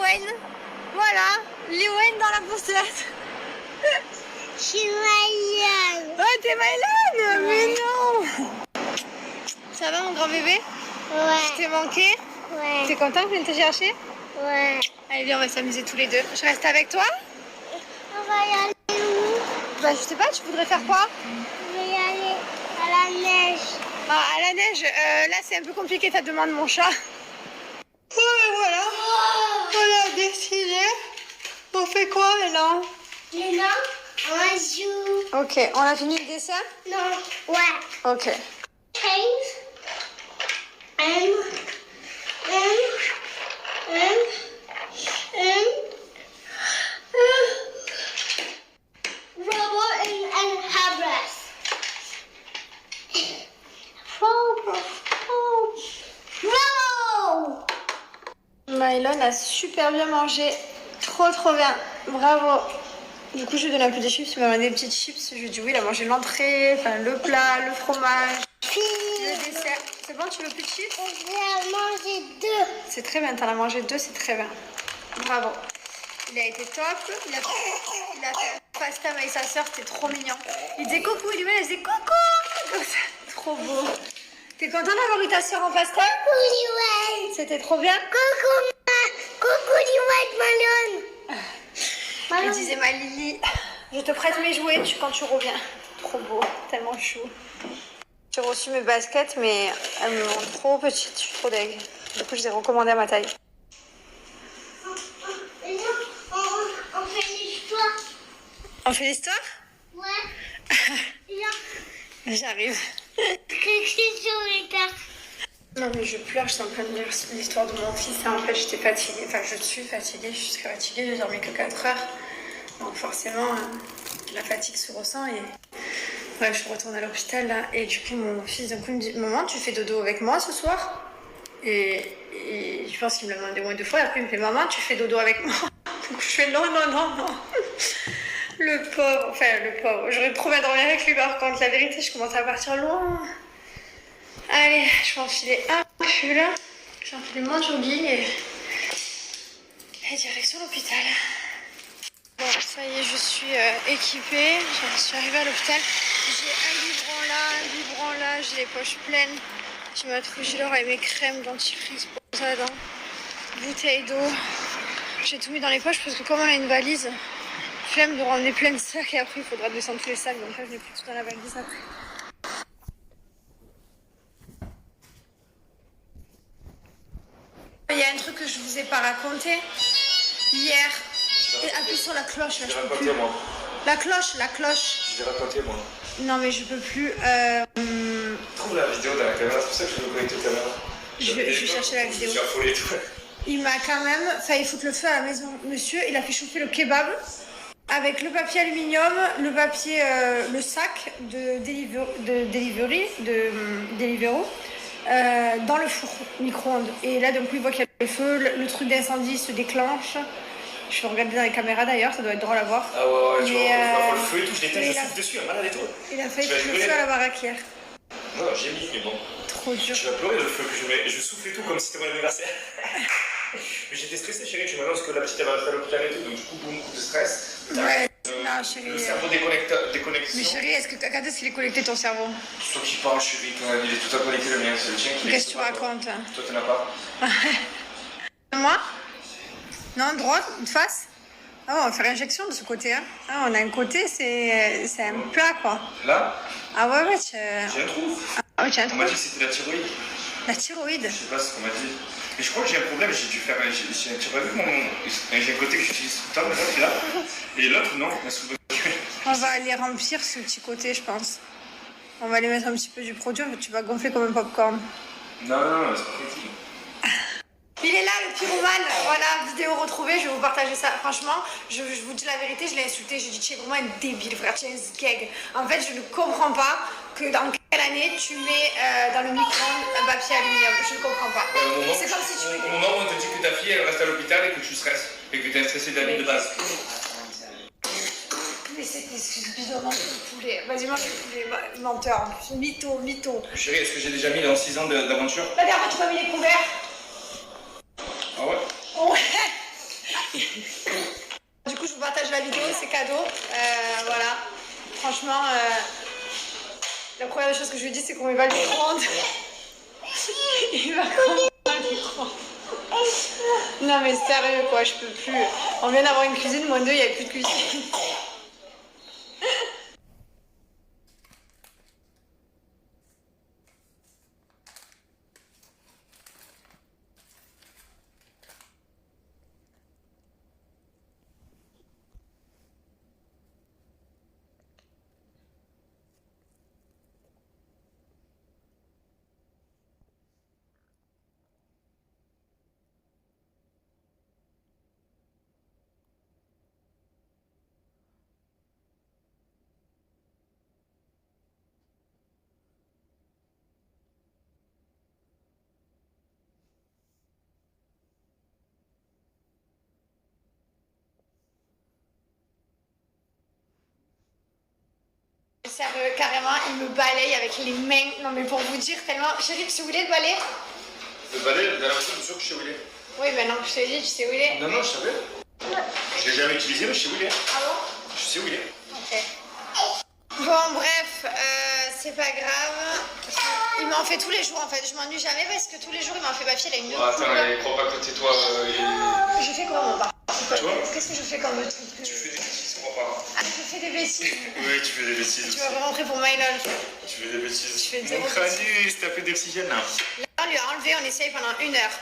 Wayne. Voilà, Lil Wayne dans la poussette. Je suis malade. Oh, t'es malade? Mais non. Ça va mon grand bébé? Ouais. Je t'ai manqué? Ouais. T'es content que je vienne te chercher? Ouais. Allez viens, on va s'amuser tous les deux. Je reste avec toi? On va y aller où? Bah je sais pas, tu voudrais faire quoi? Je vais y aller à la neige. Ah, à la neige, là c'est un peu compliqué ta demande mon chat. Ouais, voilà. On a décidé. On fait quoi maintenant? Maintenant, on joue. Ok, on a fini le dessin? Non. Ouais. Ok. Change. Robot and hairbrush. Bravo! Mylon a super bien mangé. Trop bien. Bravo. Du coup, je lui donne un peu des chips. Il m'a demandé des petites chips. Je lui ai dit oui, il a mangé l'entrée, enfin le plat, le fromage, le dessert. C'est bon, tu veux plus de chips? J'ai mangé 2. C'est très bien, t'en as mangé 2, c'est très bien. Bravo. Il a été top. Il a fait un pasta avec sa soeur, c'était trop mignon. Il disait coucou, il disait coucou. Comme ça, trop beau. T'es content d'avoir eu ta soeur en pasta? Coucou Liwell. C'était trop bien. Coucou Liwell Malone. Il disait ma Lily, je te prête mes jouets quand tu reviens. Trop beau, tellement chou. J'ai reçu mes baskets, mais elles me rendent trop petites, je suis trop deg. Du coup, je les ai recommandées à ma taille. On fait l'histoire. On fait l'histoire? Ouais. J'arrive. Qu'est-ce que sur les cartes? Non mais je pleure, je suis en train de lire l'histoire de mon fils. En fait, j'étais fatiguée, enfin je suis fatiguée, je suis très fatiguée, j'ai dormi que 4 heures. Donc forcément, la fatigue se ressent et... Ouais, je retourne à l'hôpital là. Et du coup, mon fils d'un coup me dit, maman, tu fais dodo avec moi ce soir? Et je pense qu'il me l'a demandé au moins 2 fois. Et après, il me fait, maman, tu fais dodo avec moi? Donc je fais, non. Le pauvre. J'aurais trop bien dormi avec lui par contre. La vérité, je commence à partir loin. Allez, je vais enfiler un pull. J'ai enfilé mon jogging et direction l'hôpital. Bon, ça y est, je suis équipée. Je suis arrivée à l'hôpital. J'ai un biberon là, j'ai les poches pleines. J'ai ma trousse Gilor et mes crèmes dentifrice pour ça dents. Bouteille d'eau. J'ai tout mis dans les poches parce que comme on a une valise, flemme de ramener plein de sacs et après il faudra descendre tous les sacs. Donc là, je n'ai plus tout dans la valise après. Il y a un truc que je vous ai pas raconté. Hier, appuie sur la cloche. Là, je peux plus. Moi. La cloche. Je l'ai raconté moi. Non mais je peux plus. Trouve la vidéo dans la caméra, c'est pour ça que je vais me connecter aux caméras. Je vais chercher la vidéo. Je suis affolé et tout. Il m'a quand même failli foutre le feu à la maison. Monsieur, il a fait chauffer le kebab avec le papier aluminium, le sac de Deliveroo dans le four micro-ondes. Et là, d'un coup, il voit qu'il y a le feu, le truc d'incendie se déclenche. Je vais regarder dans les caméras d'ailleurs, ça doit être drôle à voir. Ah ouais, tu vois, le feu et tout, je mais l'éteins, je souffle dessus, malade et tout. Il a failli foutre le feu à la baraque hier. Non, j'ai mis, mais bon. Trop dur. Tu vas pleurer le feu que je mets, je souffle et tout comme si c'était mon anniversaire. Mais j'étais stressé, chérie, tu m'as dit parce que la petite elle va rester à l'hôpital et tout, donc du coup, beaucoup de stress. Ouais, non, chérie. Le cerveau déconnexion. Mais chérie, quand est-ce qu'il est connecté ton cerveau? C'est toi qui parles, chérie, toi, il est tout à connecté le mien, c'est le tien qui est. Qu'est-ce que tu racontes? Toi, t'en as pas. Moi? Non, droite, de face? Ah, on va faire injection de ce côté. Hein. Ah, on a un côté, c'est un plat, quoi. Là? Ah ouais, J'ai un trou. Ah ouais, tu as un On trou. m'a dit que c'était la thyroïde. La thyroïde? Je sais pas ce qu'on m'a dit. Mais je crois que j'ai un problème, j'ai dû faire. J'ai pas vu j'ai un côté que j'utilise tout le temps, maintenant qui est là. Et l'autre, non. On va aller remplir ce petit côté, je pense. On va aller mettre un petit peu du produit, tu vas gonfler comme un popcorn. Non, c'est pas possible. Il est là, le pyromane. Voilà, vidéo retrouvée, je vais vous partager ça. Franchement, je vous dis la vérité, je l'ai insulté. Je lui ai dit, tu es vraiment un débile, frère, tu es un skeg. En fait, je ne comprends pas que dans quelle année tu mets dans le micro-ondes un papier aluminium. Je ne comprends pas. C'est comme si tu Au moment où on te dit que ta fille elle reste à l'hôpital et que tu stresses. Et que tu es stressé de la vie de base. Mais c'est une excuse bidonnante de poulet. Vas-y, mange le poulet, menteur en plus. Mytho. Chérie, est-ce que j'ai déjà mis dans 6 ans d'aventure? Regarde, tu m'as mis les couverts. Ah ouais? Ouais. Du coup, je vous partage la vidéo, c'est cadeau. Voilà. Franchement, la première chose que je lui dis, c'est qu'on met pas le micro-ondes. Il va prendre le micro-ondes. Non mais sérieux quoi, je peux plus. On vient d'avoir une cuisine, moins 2, il n'y a plus de cuisine. Sérieux, carrément, il me balaye avec les mains. Non mais pour vous dire tellement... Chérie, tu sais où il est le balai? Le balai, la dernière fois, je suis sûr que je sais où il est. Oui, mais non, je t'ai dit, tu sais où il est? Non, non, je savais. Je l'ai jamais utilisé, mais je sais où il est. Ah bon? Je sais où il est. Ok. Bon, bref, c'est pas grave. Il m'en fait tous les jours en fait. Je m'ennuie jamais parce que tous les jours il m'en fait. Ma fille, elle a une. Oh, attends, il croit pas que t'es toi. Je fais quoi, mon bar? Tu vois? Qu'est-ce que je fais comme truc? Tu fais des bêtises, je comprends pas. Ah, je fais des bêtises. Oui, tu fais des bêtises. Tu vas vraiment rentrer pour Mylol. Tu fais des bêtises. Je fais Mon crânus, t'as fait d'oxygène là. Là, on lui a enlevé, on essaye pendant 1 heure.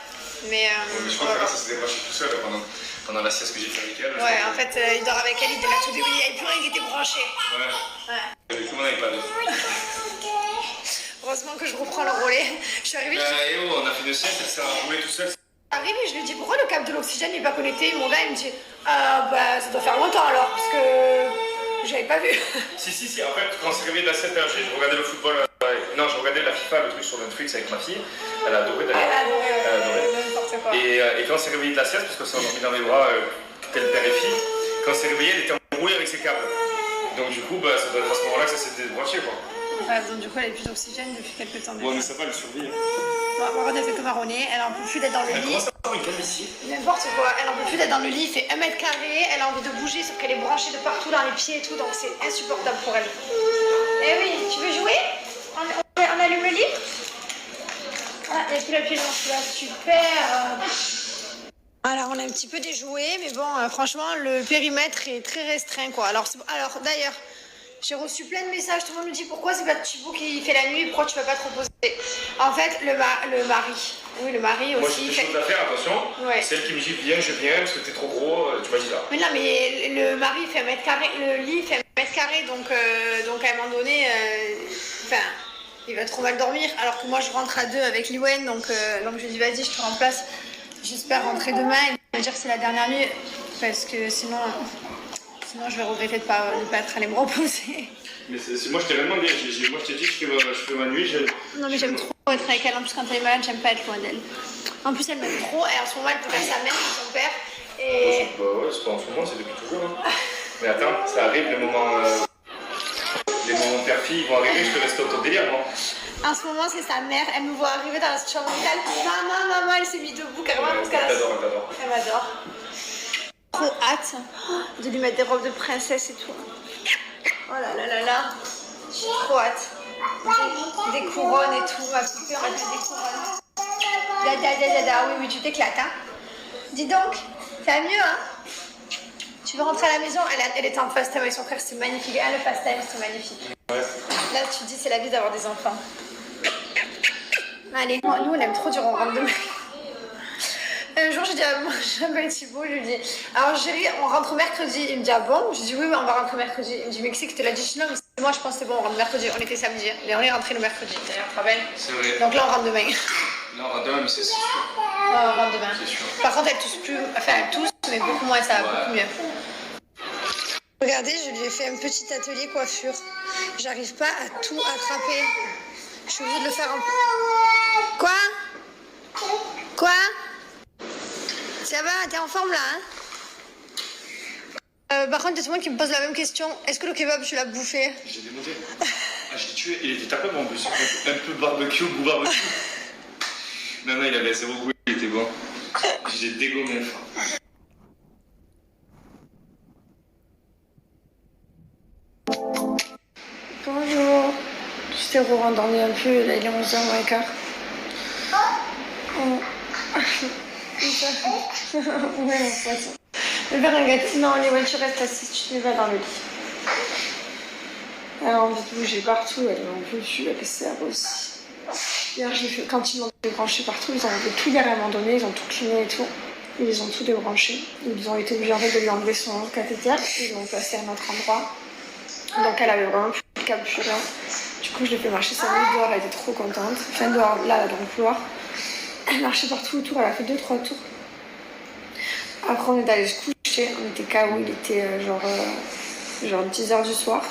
Mais, Mais je crois que ça s'est décroché tout seul pendant la sieste que j'ai fait avec elle. Ouais, en fait, il dort avec elle, il était là tout début, il n'y avait plus rien qui était branché. Ouais. Tout le monde n'avait pas de. Heureusement que je reprends le relais. Je suis arrivée. On a fait une sieste, elle s'est enroulée tout seul. Arrivé, je lui dis pourquoi le câble de l'oxygène n'est pas connecté. Mon gars il me dit ah bah ça doit faire longtemps alors parce que j'avais pas vu. Si, en fait quand on s'est réveillé de la sieste, j'ai regardé le football, non je regardais la FIFA, le truc sur Netflix avec ma fille, elle a adoré d'ailleurs. Elle a adoré. N'importe quoi. Et quand on s'est réveillé de la sieste, parce qu'on s'est endormi dans mes bras, tel père et fille, quand on s'est réveillé elle était embrouillée avec ses câbles. Donc du coup ça doit être à ce moment là que ça s'est débranché quoi. Ouais, donc du coup elle a plus d'oxygène depuis quelques temps. Bon mais ça va, elle survit. Maron elle fait que marronner, elle en peut plus d'être dans le lit. Comment ça va une gamme ici? N'importe quoi, elle en peut plus d'être dans le lit, il fait 1 mètre carré, elle a envie de bouger sauf qu'elle est branchée de partout dans les pieds et tout, donc c'est insupportable pour elle. Eh oui, tu veux jouer? On allume le lit? Ah, il n'y a plus la pied là, super. Alors on a un petit peu déjoué, mais bon, franchement le périmètre est très restreint quoi. Alors d'ailleurs, j'ai reçu plein de messages, tout le monde me dit pourquoi c'est pas Thibaut qui fait la nuit, pourquoi tu vas pas te reposer? En fait, le mari Moi aussi. j'ai des choses à faire, attention. Ouais. Celle qui me dit viens, je viens parce que t'es trop gros, tu m'as dit là. Mais non, mais le mari fait 1 mètre carré, le lit fait 1 mètre carré, donc à un moment donné, il va trop mal dormir. Alors que moi je rentre à 2 avec Liwen, donc je lui dis vas-y, je te remplace. J'espère rentrer demain et me dire que c'est la dernière nuit, parce que sinon je vais regretter de pas être allée me reposer. Mais moi je t'ai rien demandé, moi je t'ai dit que je fais ma nuit. Non mais j'aime trop être avec elle, en plus quand elle est malade, j'aime pas être loin d'elle. En plus elle m'aime trop, et en ce moment elle peut faire sa mère et son père. Et... Bah ouais, c'est pas en ce moment, c'est depuis toujours. Hein. Mais attends, ça arrive les moments père-fille, ils vont arriver, je te reste au délire moi. En ce moment c'est sa mère, elle me voit arriver dans la chambre d'hôpital, maman, elle s'est mise debout carrément parce qu'elle t'adore. Elle m'adore. Trop hâte de lui mettre des robes de princesse et tout. Oh là là là là, j'ai trop hâte. Des couronnes et tout, ma poupée, on va mettre des couronnes. Dada, oui, tu t'éclates, hein. Dis donc, ça va mieux, hein. Tu veux rentrer à la maison? Elle était en fast time avec son frère, c'est magnifique. Le fast time, c'est magnifique. Ouais. Là, tu te dis, c'est la vie d'avoir des enfants. Allez, nous, on aime trop du rentre demain. Un jour, j'ai dit à j'appelle Thibaut, je lui dis alors chérie, on rentre mercredi. Il me dit ah bon? Je dis oui, on va rentrer mercredi. Il me dit mais qui c'est que te l'a dit? Non, mais moi je pense que c'est bon, on rentre mercredi. On était samedi, mais on est rentré le mercredi. D'ailleurs, tu te rappelles? C'est vrai. Donc là, on rentre demain. Là, on rentre demain, mais c'est sûr. Ouais, on rentre demain. C'est sûr. Par contre, elle tousse plus, enfin elle tousse, mais beaucoup moins, ça va beaucoup mieux. Regardez, je lui ai fait un petit atelier coiffure. J'arrive pas à tout attraper. Je suis obligée de le faire un peu. Quoi? Ça va, t'es en forme là, hein? Par contre, il y a tout le monde qui me pose la même question. Est-ce que le kebab, tu l'as bouffé? J'ai démonté. J'ai tué. Il était tapé en plus. Un peu barbecue, goût barbecue. Non, il avait zéro goût, il était bon. J'ai dégommé. rendormi un peu, là il est 11h moins quart. Oh. Ouais, mon poisson. Le verre un gâteau. Non, les tu restes assise, tu te mets pas dans le lit. Elle a envie de bouger partout, elle n'en peut plus, elle sert aussi. Hier, quand ils m'ont débranché partout, ils ont enlevé tout hier à un moment donné, ils ont tout cliné et tout. Ils ont tout débranché. Ils ont été obligés en fait de lui enlever son cathéter, ils l'ont placé à un autre endroit. Donc elle avait vraiment plus de câble, plus rien. Du coup, je l'ai fait marcher 5 minutes dehors, elle était trop contente. Enfin, dehors, là, dans le couloir. Elle marchait partout autour, elle a fait 2-3 tours. Après, on est allé se coucher, on était KO, il était genre 10h du soir.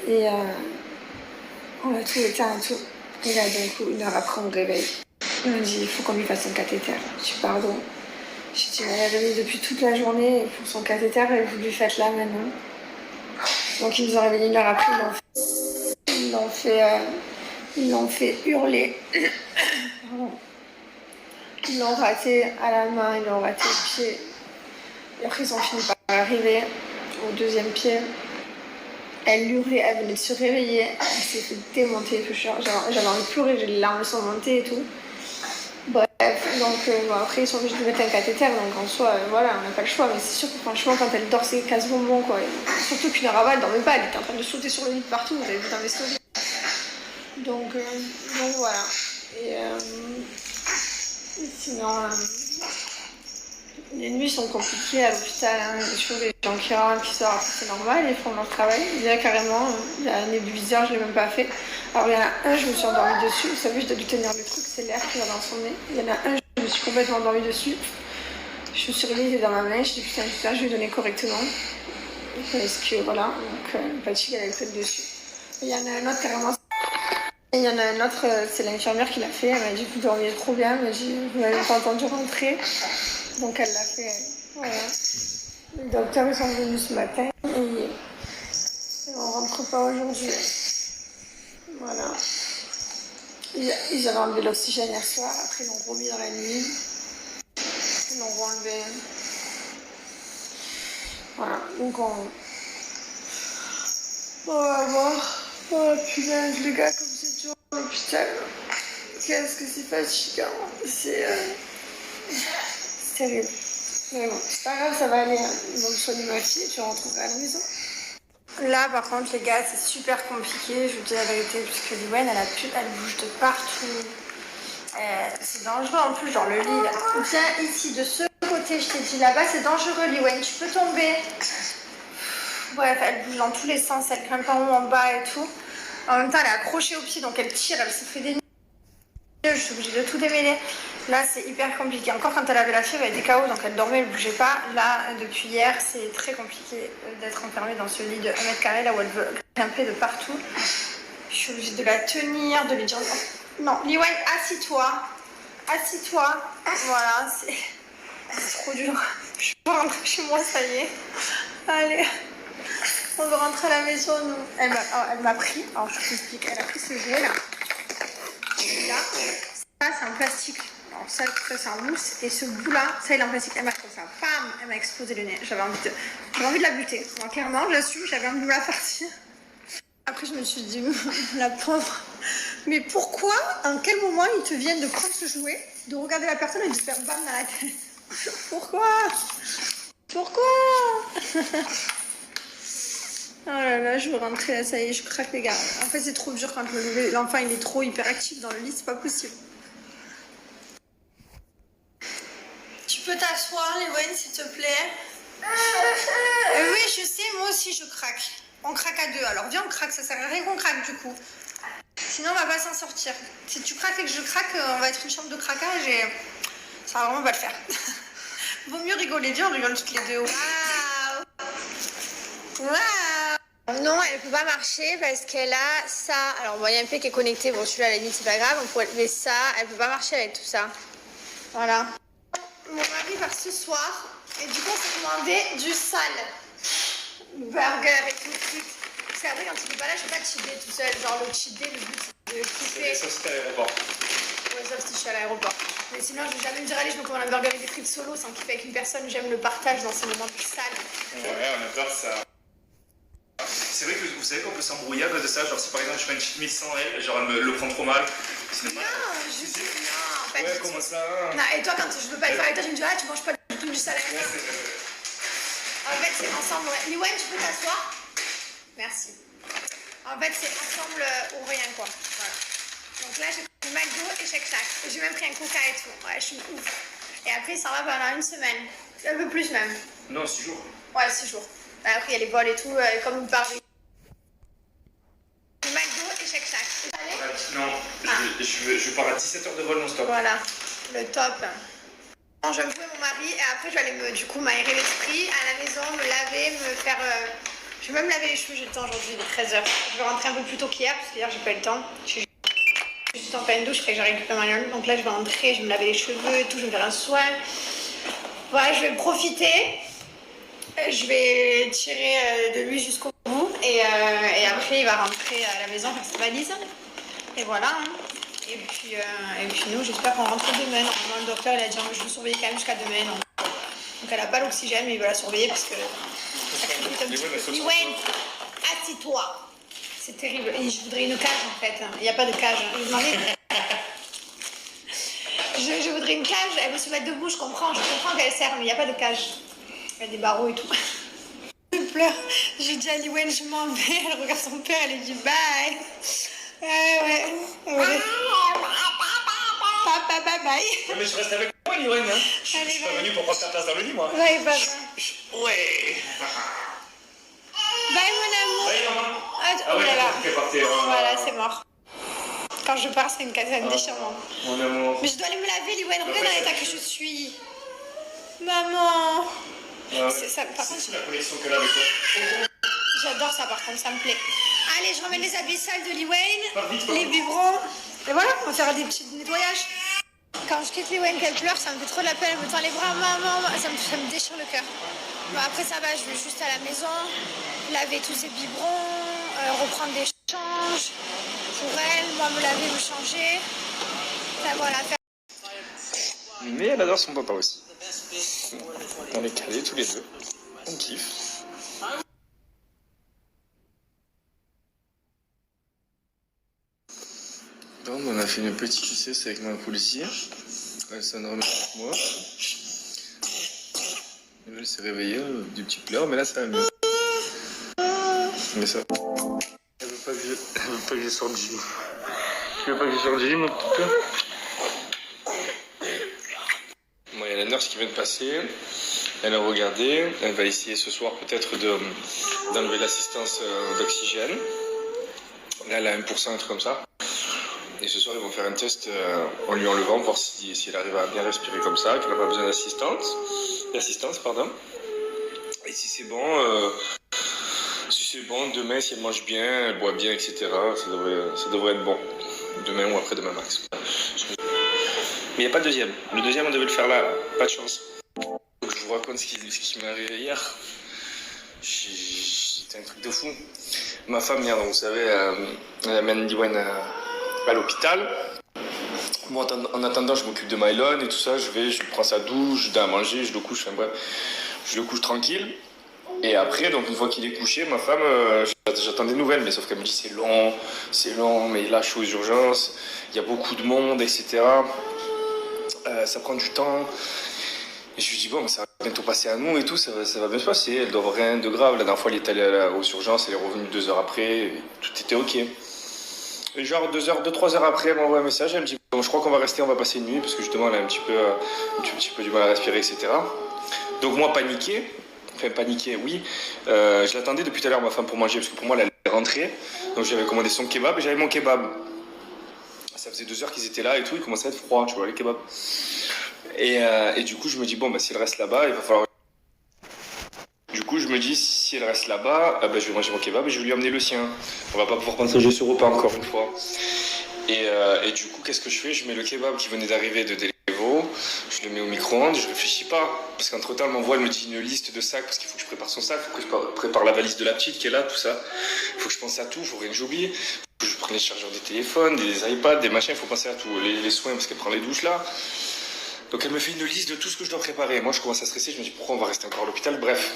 Et on a tout éteint et tout. Et là, d'un coup, 1 heure après, on me réveille. Il m'a dit, il faut qu'on lui fasse un cathéter. Je dis, pardon. J'ai dit, mais elle avait mis depuis toute la journée pour son cathéter et vous lui faites là maintenant. Donc, ils nous ont réveillés 1 heure après, ils l'ont fait hurler. Pardon. Ils l'ont raté à la main, ils l'ont raté au pied. Et après, ils ont fini par arriver au 2e pied. Elle hurlait, elle venait de se réveiller. Elle s'est fait démonter. J'avais envie de pleurer, j'ai les larmes sont montées et tout. Bref, donc bon, après, ils sont obligés de mettre un cathéter. Donc en soi, voilà, on n'a pas le choix. Mais c'est sûr que franchement, quand elle dort, c'est quasiment bon, quoi. Et surtout qu'une heure avant, elle dormait pas. Elle était en train de sauter sur le lit partout. Vous avez vu dans les stories. Donc voilà. Et sinon, les nuits sont compliquées à l'hôpital. Hein. Il y a toujours des gens qui rentrent, qui sortent, c'est normal, ils font leur travail. Il y a carrément, il y a un nébuliseur, je ne l'ai même pas fait. Alors il y en a un, je me suis endormie dessus. Vous savez, je dois lui tenir le truc, c'est l'air qui va dans son nez. Il y en a un, je me suis complètement endormie dessus. Je me suis réveillée, il était dans ma main. Je dis putain, j'espère que je vais donner correctement. Parce que voilà, donc fatigue, elle est faite dessus. Et il y en a un autre carrément. Et il y en a un autre, c'est l'infirmière qui l'a fait. Elle m'a dit vous dormiez trop bien, elle m'a dit vous m'avez pas entendu rentrer. Donc elle l'a fait, voilà. Les docteurs ils sont venus ce matin et on rentre pas aujourd'hui. Voilà. Ils avaient enlevé l'oxygène hier soir, après ils l'ont remis dans la nuit. Ils l'ont renlevé. Voilà, donc on va voir. Oh punaise les gars, comme c'est dur à l'hôpital. Qu'est-ce que c'est fatigant. C'est terrible. Mais bon, c'est pas grave, ça va aller. Ils vont me soigner ma fille et je rentrerai à la maison. Là, par contre, les gars, c'est super compliqué, je vous dis la vérité, puisque Liwen, elle bouge de partout. C'est dangereux en plus, genre le lit là. Viens ici, de ce côté, je t'ai dit là-bas, c'est dangereux, Liwen, tu peux tomber. Bref, elle bouge dans tous les sens, elle grimpe en haut, en bas et tout. En même temps, elle est accrochée au pied, donc elle tire, elle se fait des nœuds. Je suis obligée de tout démêler. Là, c'est hyper compliqué. Encore quand elle avait la fièvre, elle était KO, donc elle dormait, elle ne bougeait pas. Là, depuis hier, c'est très compliqué d'être enfermée dans ce lit de 1 mètre carré, là où elle veut grimper de partout. Je suis obligée de la tenir, de lui dire non, Liwen, assis-toi. Assis-toi. Voilà, c'est trop dur. Je peux rentrer chez moi, ça y est. Allez. On veut rentrer à la maison, nous. Elle m'a pris, alors je t'explique, elle a pris ce jouet là. Et là, ça c'est en plastique. Alors ça c'est en mousse. Et ce bout là, ça il est en plastique. Elle m'a fait ça. Bam, elle m'a explosé le nez. J'avais envie de la buter. Moi, clairement, j'assume, j'avais envie de la partir. Après, je me suis dit, la pauvre. Mais pourquoi, en quel moment ils te viennent de prendre ce jouet, de regarder la personne et de faire bam dans la tête? Pourquoi? Oh là là, je veux rentrer là, ça y est, je craque les gars. En fait, c'est trop dur quand l'enfant il est trop hyperactif dans le lit, c'est pas possible. Tu peux t'asseoir, Liwen, s'il te plaît? Oui, je sais, moi aussi je craque. On craque à deux, alors viens, on craque, ça sert à rien qu'on craque du coup. Sinon, on va pas s'en sortir. Si tu craques et que je craque, on va être une chambre de craquage et ça va vraiment pas le faire. Vaut mieux rigoler, viens, on rigole toutes les deux. Waouh! Waouh! Non, elle peut pas marcher parce qu'elle a ça. Alors, bon, il y a un pied qui est connecté. Bon, celui-là, à la limite, c'est pas grave. Mais ça, elle peut pas marcher avec tout ça. Voilà. Mon mari part ce soir. Et du coup, on s'est demandé du sale. Burger et tout, truc. Parce qu'après, quand il est pas là, je peux pas cheater tout seul. Genre, le cheater, le but, c'est de kiffer. Ça, c'était à l'aéroport. Ouais, sauf si je suis à l'aéroport. Mais sinon, je vais jamais me dire, allez, je me commande un burger avec des frites solo sans kiffer avec une personne. J'aime le partage dans ces moments plus sales. Ouais, on adore ça. C'est vrai que vous savez qu'on peut s'embrouiller à cause de ça. Genre, si par exemple je fais une petite mise sans elle, genre elle me le prend trop mal. C'est Non, je non, en fait. Ouais, comment ça hein. Non, et toi, quand je veux pas le faire avec toi, tu me dis, ah, tu manges pas du tout du salade. Ouais, En fait, c'est ensemble. Ouais. Liwen, tu peux t'asseoir? Merci. En fait, c'est ensemble ou rien, quoi. Voilà. Donc là, j'ai pris McDo et Shake Shack. Et j'ai même pris un coca et tout. Ouais, je suis ouf. Et après, ça va pendant une semaine. Un peu plus même. Non, 6 jours. Ouais, 6 jours. Après, il y a les vols et tout, comme vous parlez. McDo et Shake Shack. Non, je pars à 17h de vol non-stop. Voilà, le top. Bon, je vais me trouver mon mari et après, je vais aller du coup m'aérer l'esprit à la maison, me laver, me faire. Je vais même me laver les cheveux, j'ai le temps aujourd'hui, il est 13h. Je vais rentrer un peu plus tôt qu'hier parce qu'hier, j'ai pas eu le temps. Je suis juste en pleine douche, que j'ai récupéré ma gueule. Donc là, je vais rentrer, je vais me laver les cheveux et tout, je vais me faire un soin. Voilà, je vais profiter. Je vais tirer de lui jusqu'au bout et après il va rentrer à la maison faire sa valise. Et voilà. Hein. Et puis nous, j'espère qu'on rentre demain. Normalement, le docteur il a dit je veux surveiller quand même jusqu'à demain. Donc elle n'a pas l'oxygène, mais il va la surveiller parce que ça crépite un petit peu. Liwen, assis-toi. C'est terrible. Et je voudrais une cage en fait. Il n'y a pas de cage. Je voudrais une cage. Elle veut se mettre debout, je comprends qu'elle sert, mais il n'y a pas de cage. Il y a des barreaux et tout. Je pleure. J'ai dit à Liwen, je m'en vais. Elle regarde son père, elle lui dit bye. Ouais. Papa, bye bye. Ouais, mais je reste avec moi, Liwen. Hein. Je Allez, suis pas bye. venu pour prendre ta place dans le lit, moi. Ouais, papa. Ouais. Bye, mon amour. Bye, maman. Oh ouais, là là. t'es parti. Voilà, c'est mort. Quand je pars, c'est un déchirement. Mon amour. Mais je dois aller me laver, Liwen. Regarde dans l'état que je suis. Maman. Ouais. Ça, par contre, C'est la connexion qu'elle a avec toi. j'adore ça, par contre, ça me plaît. Allez, je ramène les habits sales de Liwen, Pars vite, les biberons. Et voilà, on va faire des petits nettoyages. Quand je quitte Liwen, qu'elle pleure, ça me fait trop de la peine. Elle me tend les bras, maman, ça me déchire le cœur. Bon, après, ça va, je vais juste à la maison, laver tous ces biberons, reprendre des changes pour elle, moi me laver, me changer. Enfin, voilà, faire. Mais elle adore son papa aussi. On est calés tous les deux. On kiffe. Donc on a fait une petite sucette avec ma policière. Elle s'en remet avec moi. Et là, elle s'est réveillée, du petit pleurs, mais là ça va mieux. Mais ça. Elle veut pas que je sorte du gym. Tu veux pas que je sorte du gym, mon petit peu? Bon, il y a la nurse qui vient de passer. Elle a regardé. Elle va essayer ce soir peut-être d'enlever l'assistance d'oxygène. Là, elle a 1%, un truc comme ça. Et ce soir, ils vont faire un test en lui enlevant, voir si elle arrive à bien respirer comme ça, qu'elle n'a pas besoin d'assistance, pardon. Et si c'est bon, demain, si elle mange bien, elle boit bien, etc., ça devrait être bon. Demain ou après-demain max. Mais il n'y a pas de deuxième. Le deuxième, on devait le faire là. Pas de chance. Donc, je vous raconte ce qui m'est arrivé hier. C'était un truc de fou. Ma femme, hier, donc, vous savez, elle amène Liwen à l'hôpital. Bon, en attendant, je m'occupe de Mylon et tout ça. Je lui prends sa douche, je donne à manger, je le couche. Enfin bref, je le couche tranquille. Et après, donc une fois qu'il est couché, ma femme, j'attends des nouvelles, mais sauf qu'elle me dit c'est long, mais là je suis aux urgences, il y a beaucoup de monde, etc. Ça prend du temps. Et je lui dis bon, mais ça va bientôt passer à nous et tout, ça va bien se passer, elle doit avoir rien de grave. La dernière fois, elle est allée aux urgences, elle est revenue 2 heures après, et tout était ok. Et genre 2-3 heures après, elle m'envoie un message, elle me dit bon, je crois qu'on va rester, on va passer une nuit, parce que justement elle a un petit peu du mal à respirer, etc. Donc moi paniqué, oui, je l'attendais depuis tout à l'heure ma femme pour manger, parce que pour moi elle allait rentrer, donc j'avais commandé son kebab et j'avais mon kebab. Ça faisait 2 heures qu'ils étaient là et tout, il commençait à être froid, tu vois, les kebabs. Et du coup je me dis bon, bah, si elle reste là-bas, il va falloir... Du coup, je me dis, si elle reste là-bas, je vais manger mon kebab et je vais lui amener le sien. On va pas pouvoir partager ce repas encore une fois. Et du coup, qu'est-ce que je fais? Je mets le kebab qui venait d'arriver de Deliveroo, je le mets au micro-ondes, je réfléchis pas. Parce qu'entre-temps, elle m'envoie, elle me dit une liste de sacs, parce qu'il faut que je prépare son sac, il faut que je prépare la valise de la petite qui est là, tout ça. Il faut que je pense à tout, il faut rien que j'oublie. Il faut que je prenne les chargeurs des téléphones, des iPads, des machins, il faut penser à tout. Les soins, parce qu'elle prend les douches là. Donc elle me fait une liste de tout ce que je dois préparer. Moi, je commence à stresser, je me dis pourquoi on va rester encore à l'hôpital, bref.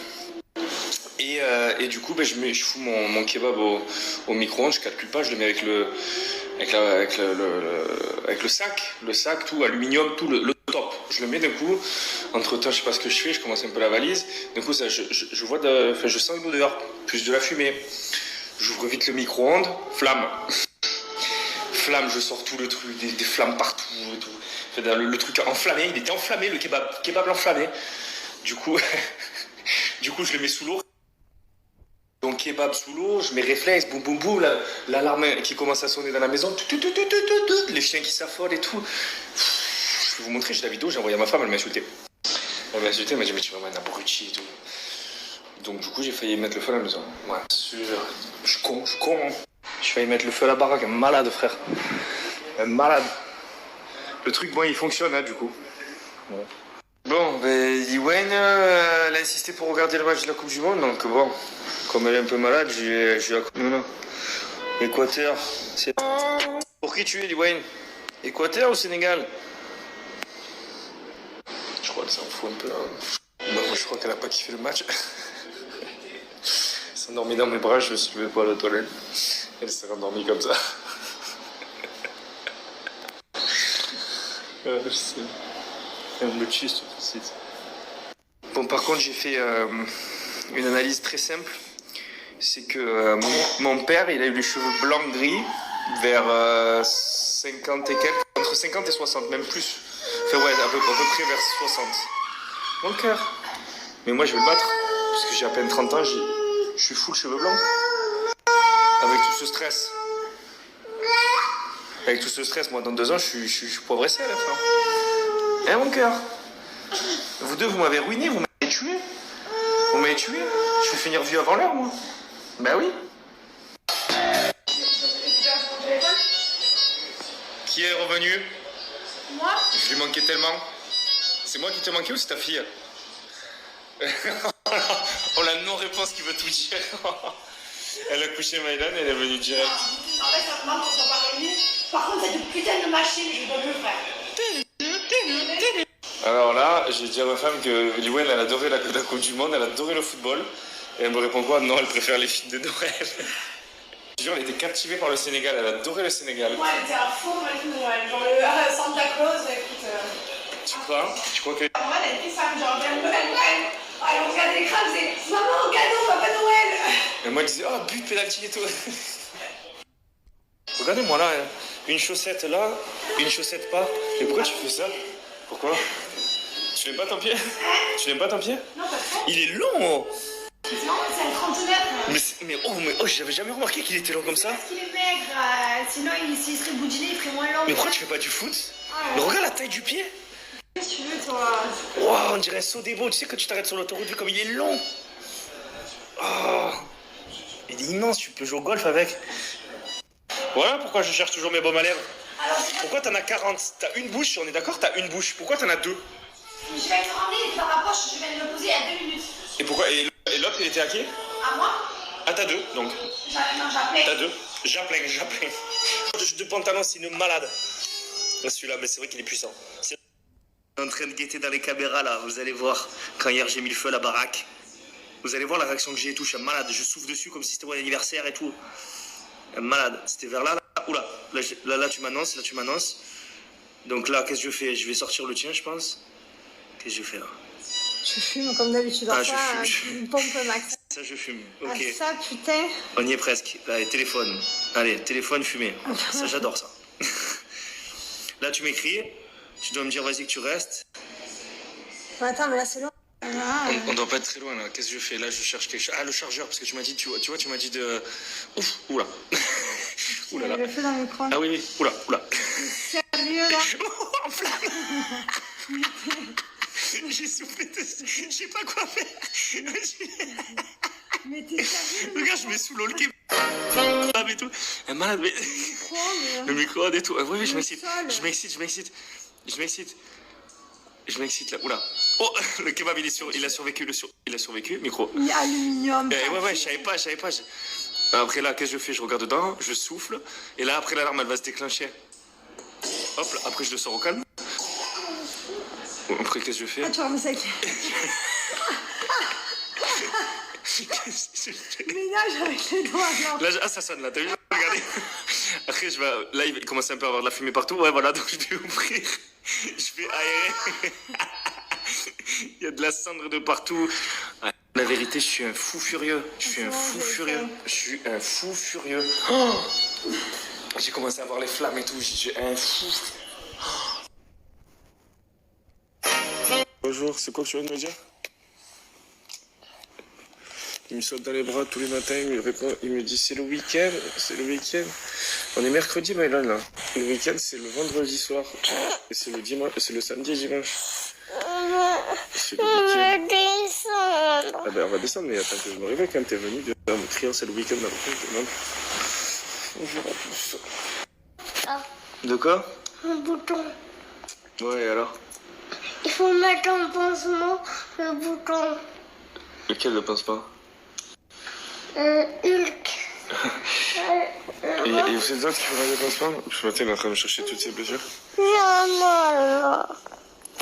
Et du coup, je fous mon kebab au micro-ondes, je calcule pas, je le mets avec le sac, tout, aluminium, tout, le top. Je le mets d'un coup, entre temps, je sais pas ce que je fais, je commence un peu la valise. D'un coup, ça, je sens une odeur, plus de la fumée. J'ouvre vite le micro-ondes, flamme. Flamme, je sors tout le truc, des flammes partout et tout. Enfin, le truc enflammé, il était enflammé, le kebab enflammé. Du coup, je le mets sous l'eau. Donc kebab sous l'eau, je mets réflexe, boum boum boum, l'alarme qui commence à sonner dans la maison, les chiens qui s'affolent et tout. Je vais vous montrer, j'ai la vidéo, j'ai envoyé à ma femme, elle m'a insulté. Elle m'a dit mais tu es vraiment un abruti et tout. Donc du coup j'ai failli mettre le feu à la maison. Ouais, je suis con. Hein. J'ai failli mettre le feu à la baraque, un malade frère. Un malade. Le truc bon il fonctionne hein, du coup. Ouais. Bon, Liwen, elle a insisté pour regarder le match de la Coupe du Monde, donc bon, comme elle est un peu malade, j'ai non. Équateur, c'est... Pour qui tu es, Liwen? Équateur ou Sénégal? Je crois que ça en fout un peu. Hein. Bah, moi, je crois qu'elle a pas kiffé le match. Elle s'est endormie dans mes bras, je me suis levé pour la toilette. Elle s'est endormie comme ça. Je sais. Elle me tue sur le site. Bon, par contre, j'ai fait une analyse très simple. C'est que mon père, il a eu les cheveux blancs gris vers 50 et quelques, entre 50 et 60, même plus. Enfin, ouais, à peu près vers 60. Mon cœur. Mais moi, je vais le battre. Parce que j'ai à peine 30 ans, je suis full cheveux blancs. Avec tout ce stress. Avec tout ce stress, moi, dans 2 ans, je suis progressé à la fin. Hein, mon cœur? Vous deux, vous m'avez ruiné, vous m'avez tué. Vous m'avez tué. Je vais finir vieux avant l'heure, moi. Ben oui. Qui est revenu? Moi? Je lui manquais tellement. C'est moi qui te manquais ou c'est ta fille? On a non-réponse qui veut tout dire. Elle a couché Maïlan et elle est venue direct. En fait, ça demande qu'on soit pas réunis. Par contre, cette putain de machine, je dois le faire. Alors là, j'ai dit à ma femme que Liwen, elle adorait la Coupe du Monde, elle adorait le football. Et elle me répond quoi? Non, elle préfère les films de Noël. Je jure, elle était captivée par le Sénégal, elle adorait le Sénégal. Moi, elle était à fond avec Noël. Genre le Santa Claus, écoute. Tu crois? Tu crois que... Moi, elle était fan, genre Noël. Elle regardait l'écran, elle disait Maman, cadeau, Papa Noël. Et moi, elle disait, oh, but, pénalty et tout. Regardez-moi là, une chaussette là, une chaussette pas. Mais pourquoi tu fais ça? Pourquoi? Tu n'aimes pas ton pied? Tu n'aimes pas ton pied? Non, pas trop. Il est long! Non, c'est un 39. Mais j'avais jamais remarqué qu'il était long comme ça. Parce qu'il est maigre, sinon s'il serait boudiné, il ferait moins long. Mais pourquoi tu fais pas du foot? Mais regarde la taille du pied! Qu'est-ce que tu veux, toi? Wow, on dirait un saut des beaux. Tu sais, quand tu t'arrêtes sur l'autoroute, vu comme il est long. Oh, il est immense, tu peux jouer au golf avec. Voilà pourquoi je cherche toujours mes baumes à lèvres. Pourquoi t'en as 40? T'as une bouche, on est d'accord? T'as une bouche. Pourquoi t'en as 2? Je vais être remplie dans ma poche, je viens de le poser il y a 2 minutes. Et pourquoi? Et l'autre, il était à qui? À moi? Ah, t'as 2, donc. Non, j'appelais. T'as 2? J'appelle. De pantalon, c'est une malade. Celui-là, mais c'est vrai qu'il est puissant. En train de guetter dans les caméras là, vous allez voir. Quand hier j'ai mis le feu à la baraque, vous allez voir la réaction que j'ai et tout. Je suis malade, je souffle dessus comme si c'était mon anniversaire et tout. Malade, c'était vers là. Oula, là tu m'annonces. Donc là, qu'est-ce que je fais? Je vais sortir le tien, je pense. Qu'est-ce que je fais là? Tu fumes comme d'habitude. Ah, ça, je fume. une pompe max. Ça, je fume. Ok. Ah, ça, putain. On y est presque. Allez, téléphone. Allez, téléphone, fumée. Ça, j'adore ça. Là, tu m'écris. Tu dois me dire, vas-y, que tu restes. Attends, mais là, c'est long. On doit pas être très loin là. Qu'est-ce que je fais? Là, je cherche quelque chose. Ah, le chargeur, parce que tu m'as dit, tu vois, tu m'as dit de. Ouf, oula. Oula là. Le feu dans le micro. Ah oui, oula. Sérieux, là? En flamme. J'ai soufflé dessus. Je sais pas quoi faire. Mais t'es sérieux? Regarde, je mets sous l'eau le kebab et tout. Un malade, mais. Le micro-ondes et tout. Oui, je m'excite là. Oula. Oh, le kebab il a survécu. Micro. Aluminium. Ouais, je savais pas. Après là, qu'est-ce que je fais? Je regarde dedans, je souffle. Et là, après l'alarme, elle va se déclencher. Hop, là, après je le sors au calme. Après, qu'est-ce que je fais? Ah, tu vois, mais c'est Ménage avec les doigts, non. Là, ah, ça sonne là, t'as vu? Regardez. Après, là, il commence un peu à avoir de la fumée partout. Ouais, voilà, donc je vais ouvrir. Je vais aérer. Il y a de la cendre de partout. La vérité, je suis un fou furieux. Je suis un fou furieux. Je suis un fou furieux. Oh, j'ai commencé à voir les flammes et tout. Je suis un fou. Bonjour, c'est quoi que tu viens de me dire? Il me saute dans les bras tous les matins, il me répond, il me dit c'est le week-end, c'est le week-end. On est mercredi, Maëlan, là. Le week-end, c'est le vendredi soir. Et c'est le dimanche, c'est le samedi et dimanche. C'est le week-end. Descendre. Ah ben, on va descendre, mais attends que je me réveille quand t'es venu de me crier, c'est le week-end dans le fond. Bonjour à tous. Ah, De quoi? un bouton. Ouais, et alors? Il faut mettre un pansement, le bouton. Lequel ne pense pas? Hulk. Et c'est toi qui feras le pansement? Ce matin, il est en train de chercher toutes ces blessures. J'ai mal.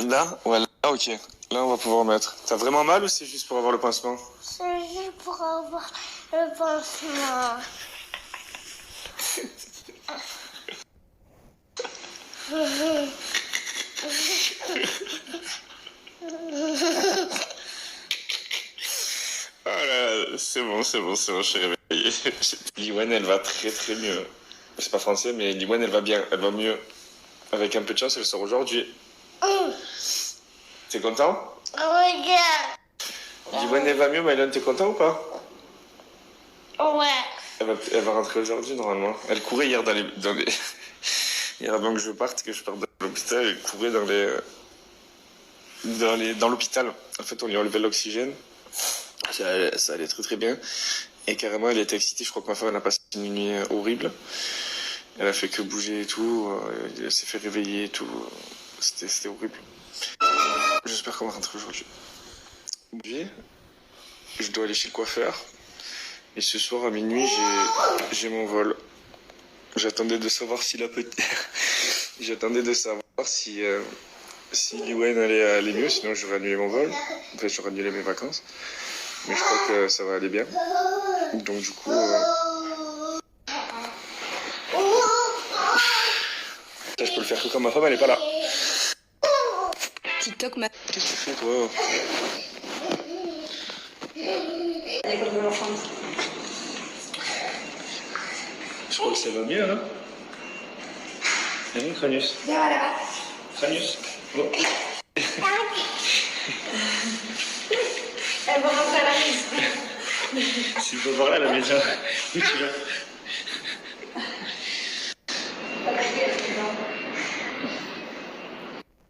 Là? Ouais, là, ok. Là, on va pouvoir mettre. T'as vraiment mal ou c'est juste pour avoir le pansement? C'est juste pour avoir le pansement. Ah là, c'est bon, je suis réveillé. Liwen, elle va très très mieux. C'est pas français, mais Liwen, elle va bien, elle va mieux. Avec un peu de chance, elle sort aujourd'hui. T'es content? Regarde. Liwen, elle va mieux, Maëlan, t'es content ou pas? Ouais. Elle va rentrer aujourd'hui, normalement. Elle courait hier dans les... Hier, avant que je parte de l'hôpital, elle courait dans l'hôpital. En fait, on lui a enlevé l'oxygène. Ça allait très très bien. Et carrément, elle était excitée. Je crois que ma femme, elle a passé une nuit horrible. Elle a fait que bouger et tout. Elle s'est fait réveiller et tout. C'était horrible. J'espère qu'on va rentrer aujourd'hui. Aujourd'hui, je dois aller chez le coiffeur. Et ce soir, à minuit, j'ai mon vol. J'attendais de savoir si J'attendais de savoir si Liwen allait mieux. Sinon, j'aurais annulé mon vol. En fait, j'aurais annulé mes vacances. Mais je crois que ça va aller bien. Donc du coup... Ça, je peux le faire que quand ma femme, elle est pas là. TikTok m'a... Qu'est-ce que tu fais, toi? L'école de l'enfance. Je crois que ça va mieux, hein? Allez, Cranius. Voilà. Cranius. Bon. Elle va rentrer à la maison. Tu peux voir là, la maison. Où tu vas?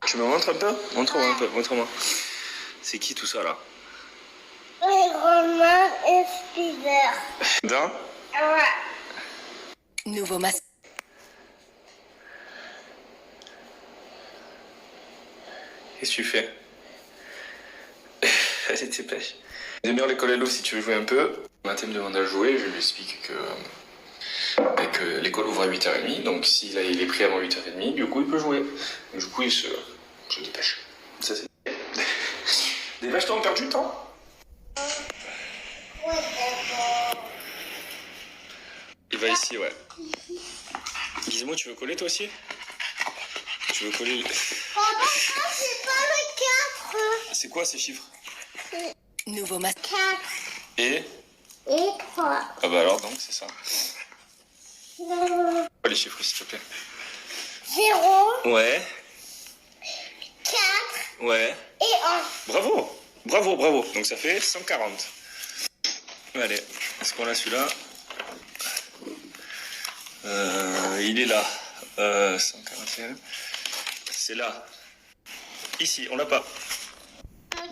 Tu me montres un peu? Montre-moi un peu, montre-moi. C'est qui tout ça, là? Romain et Spider. Dans? Ouais. Nouveau masque. Qu'est-ce que tu fais? Vas-y, dépêche. Demi-heure l'école est l'eau si tu veux jouer un peu. Mathé me demande à jouer, je lui explique que l'école ouvre à 8h30, donc s'il est pris avant 8h30, du coup il peut jouer. Du coup il se dépêche. Ça c'est... Dépêche-toi, on perd du temps. Il va ici, ouais. Gizmo, tu veux coller toi aussi? Tu veux coller... Papa, c'est pas le 4. C'est quoi ces chiffres? Nouveau masque. 4 Et 3. Ah bah alors donc c'est ça. Quoi les chiffres s'il te plaît? 0, Ouais, 4 ouais. et 1. Bravo, bravo, bravo. Donc ça fait 140. Allez, est-ce qu'on a celui-là? Il est là. 141. C'est là. Ici, on l'a pas.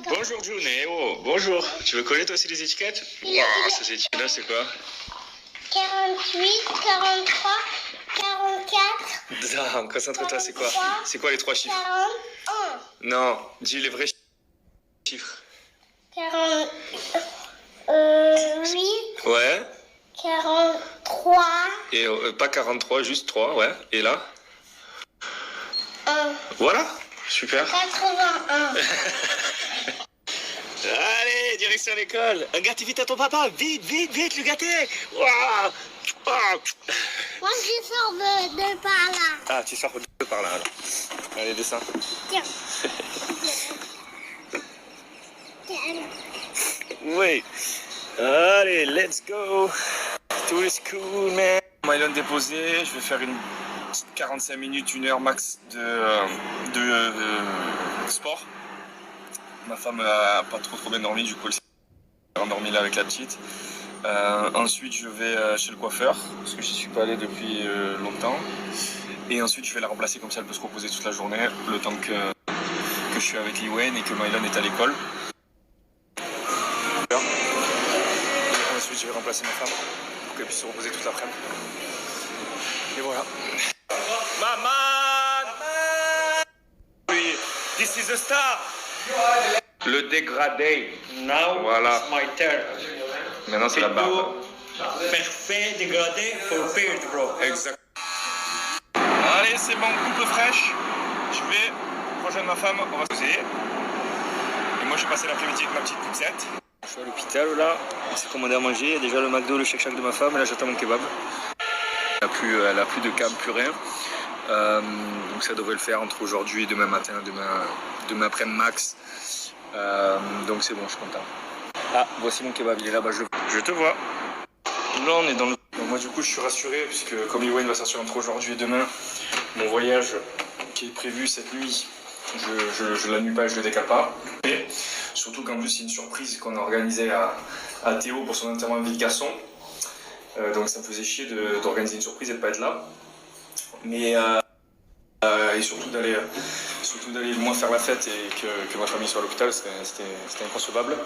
Bonjour June, eh oh, bonjour. Tu veux coller toi aussi les étiquettes? Oh, ces étiquettes-là, c'est quoi? 48, 43, 44, Non, concentre-toi, c'est quoi? C'est quoi les trois chiffres? 41, Non, dis les vrais chiffres. 48, Ouais. 43, Et pas 43, juste 3, ouais. Et là? 1, Voilà, super. 81. Allez, direction l'école. Gâte vite à ton papa. Vite, vite, vite, le gâter. Waouh. Moi, je sors de par là. Ah, tu sors de par là, alors. Allez, descends. Tiens. Tiens. Oui. Allez, let's go. Tout is cool, man. Mylon déposé, je vais faire une petite 45 minutes, 1 heure max de sport. Ma femme n'a pas trop bien dormi, du coup elle s'est endormie là avec la petite. Ensuite je vais chez le coiffeur, parce que j'y suis pas allé depuis longtemps. Et ensuite je vais la remplacer, comme ça elle peut se reposer toute la journée, le temps que je suis avec Liwen et que Mylon est à l'école. Ensuite je vais remplacer ma femme pour qu'elle puisse se reposer toute l'après-midi. Et voilà. Maman! Oui, this is a star! Le dégradé. Now Voilà. it's my turn. Maintenant c'est la barbe. Parfait dégradé for beard, bro. Exact. Allez, c'est bon, coupe fraîche. Je vais rejoindre ma femme, on va se poser. Et moi je vais passer l'après-midi avec ma petite poussette. Je suis à l'hôpital là, on s'est commandé à manger. Il y a déjà le McDo, le shake-shack de ma femme, et là j'attends mon kebab. Elle a plus de cam, plus rien. Donc ça devrait le faire entre aujourd'hui et demain matin, demain après-midi max. Donc c'est bon, je suis content. Ah, voici mon kebab, il est là-bas, je te vois. Là on est dans le... Donc, moi du coup je suis rassuré, puisque comme Liwen va sortir entre aujourd'hui et demain, mon voyage qui est prévu cette nuit, je l'annule pas et je le décale pas. Et surtout qu'en plus c'est une surprise qu'on a organisée à Théo pour son enterrement de vie de garçon. Donc ça me faisait chier d'organiser une surprise et de pas être là. Mais et surtout d'aller moi faire la fête et que ma famille soit à l'hôpital, c'était inconcevable.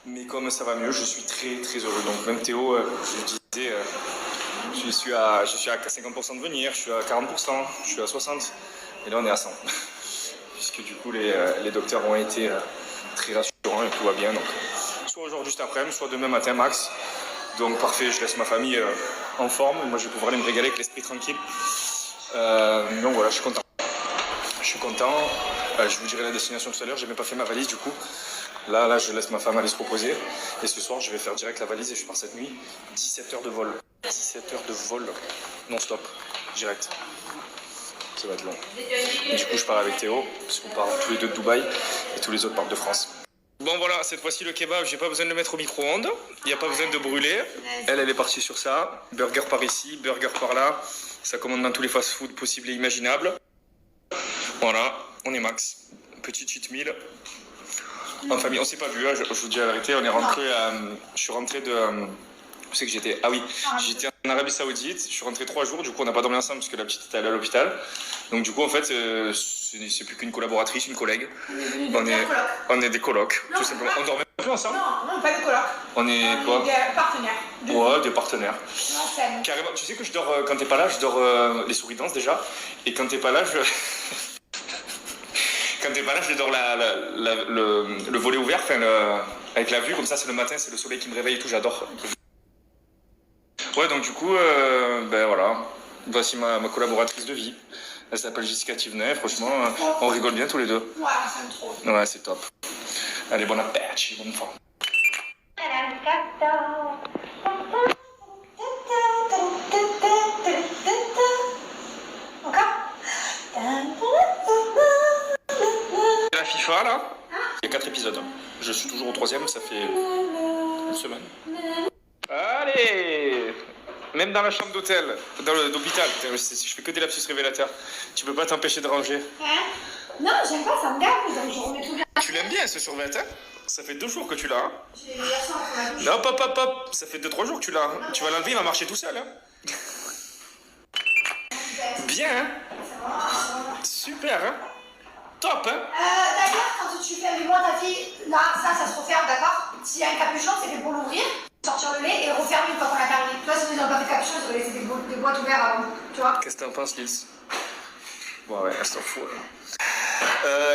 Mais comme ça va mieux, je suis très très heureux. Donc même Théo, je disais, je suis à 50% de venir, je suis à 40%, je suis à 60%, et là on est à 100%. Puisque du coup les docteurs ont été très rassurants et tout va bien. Donc soit aujourd'hui cet après-midi, soit demain matin max. Donc parfait, je laisse ma famille en forme, moi je vais pouvoir aller me régaler avec l'esprit tranquille. Donc voilà, je suis content. Je vous dirai la destination tout à l'heure, j'ai même pas fait ma valise du coup. Là, je laisse ma femme aller se reposer. Et ce soir, je vais faire direct la valise et je pars cette nuit. 17 heures de vol. 17 heures de vol non-stop, direct. Ça va être long. Et du coup, je pars avec Théo, parce qu'on part tous les deux de Dubaï et tous les autres partent de France. Bon voilà, cette fois-ci le kebab, j'ai pas besoin de le mettre au micro-ondes. Il n'y a pas besoin de brûler. Elle est partie sur ça. Burger par ici, burger par là. Ça commande dans tous les fast-food possibles et imaginables. Voilà, on est max. Petit cheat meal. En famille, on s'est pas vu, hein, je vous dis la vérité, on est rentré, je suis rentré de... Où c'est que j'étais? Ah oui, j'étais en Arabie Saoudite, je suis rentré 3 jours, du coup on n'a pas dormi ensemble parce que la petite était allée à l'hôpital. Donc du coup en fait, c'est plus qu'une collaboratrice, une collègue. On est des colocs, tout simplement. On dormait plus ensemble? Non, pas de coloc. On est quoi? Des partenaires. Ouais, des partenaires. Non, Carrément, tu sais que je dors, quand t'es pas là, je dors les souris dansent déjà. Et quand t'es pas là, Quand t'es pas là, je dors le volet ouvert, avec la vue, comme ça c'est le matin, c'est le soleil qui me réveille et tout, j'adore. Ouais, donc du coup, ben voilà, voici ma collaboratrice de vie. Elle s'appelle Jessica Tivenet, franchement, on rigole bien tous les deux. Ouais, ça me trop. Ouais, c'est top. Allez, bon appétit, bonne forme. La FIFA là, il y a 4 épisodes. Je suis toujours au 3e, ça fait une semaine. Allez! Même dans la chambre d'hôtel, d'hôpital, je fais que des lapsus révélateurs. Tu peux pas t'empêcher de ranger. Hein? Non, j'aime pas, ça me gave, donc je remets tout là. Tu l'aimes bien ce survêt, hein? Ça fait 2 jours que tu l'as. Hein? J'ai hier soir pour la douche. Non, pop. Ça fait 2-3 jours que tu l'as. Hein? Tu vas l'enlever, il va marcher tout seul. Hein? Bien, hein? Super, hein? Top, hein? D'accord, quand tu fais moi ta fille, là, ça se referme, d'accord? S'il y a un capuchon, c'est fait pour l'ouvrir, sortir le lait et refermer une fois qu'on a terminé. Toi, si vous n'avez pas fait de capuchon, vous avez laissé des boîtes ouvertes avant, tu vois? Qu'est-ce que t'en penses, Lils? Bon, ouais, elle s'en fout.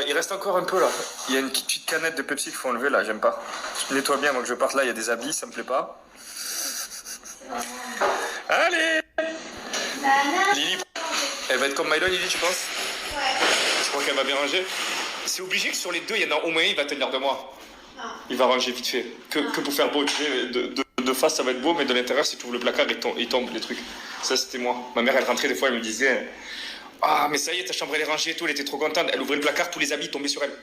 Il reste encore un peu là. Il y a une petite canette de Pepsi qu'il faut enlever là, j'aime pas. Nettoie bien, moi que je parte là, il y a des habits, ça me plaît pas. Allez! Lily, elle va être comme Mylon, Lily, tu penses? Ouais. Je crois qu'elle va bien ranger. C'est obligé que sur les deux, il y en a au moins un, il va tenir de moi. Non, Il va ranger vite fait. Que pour faire beau, tu sais, de face ça va être beau, mais de l'intérieur, si tu ouvres le placard, il tombe les trucs. Ça, c'était moi. Ma mère, elle rentrait des fois, elle me disait ah, mais ça y est, ta chambre elle est rangée et tout, elle était trop contente. Elle ouvrait le placard, tous les habits tombaient sur elle.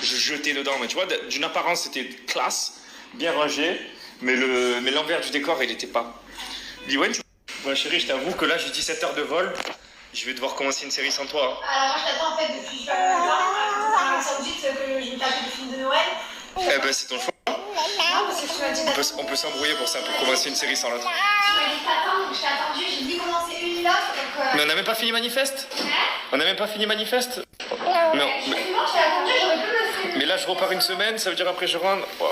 Je jetais dedans, mais tu vois, d'une apparence, c'était classe, bien rangé, mais l'envers du décor, il n'était pas. Liwen, ouais, chérie, je t'avoue que là, j'ai 17 heures de vol. Je vais devoir commencer une série sans toi. Alors moi je t'attends en fait depuis pas mal de temps. En Arabie Saoudite que je vais taper des films de Noël. Eh ben, c'est ton choix. Non, parce que tu m'as dit On peut s'embrouiller pour ça, pour commencer une série sans l'autre. Tu m'as dit de t'attendre, donc je t'ai attendu, j'ai dit commencer une et l'autre. Donc, Mais on n'a même pas fini Manifeste. On n'a même pas fini Manifeste. Non. Justement, je t'ai attendu, j'aurais pu le faire. Mais là, je repars une semaine, ça veut dire après je rentre. Wow.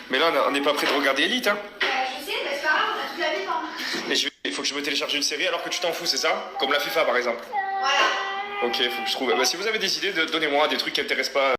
Mais là, on n'est pas prêt de regarder Elite, hein. Je sais, mais c'est pas grave, on a toute la vie devant. Mais il faut que je me télécharge une série alors que tu t'en fous, c'est ça? Comme la FIFA, par exemple. Voilà. Ok, faut que je trouve. Bah, si vous avez des idées, donnez-moi des trucs qui n'intéressent pas.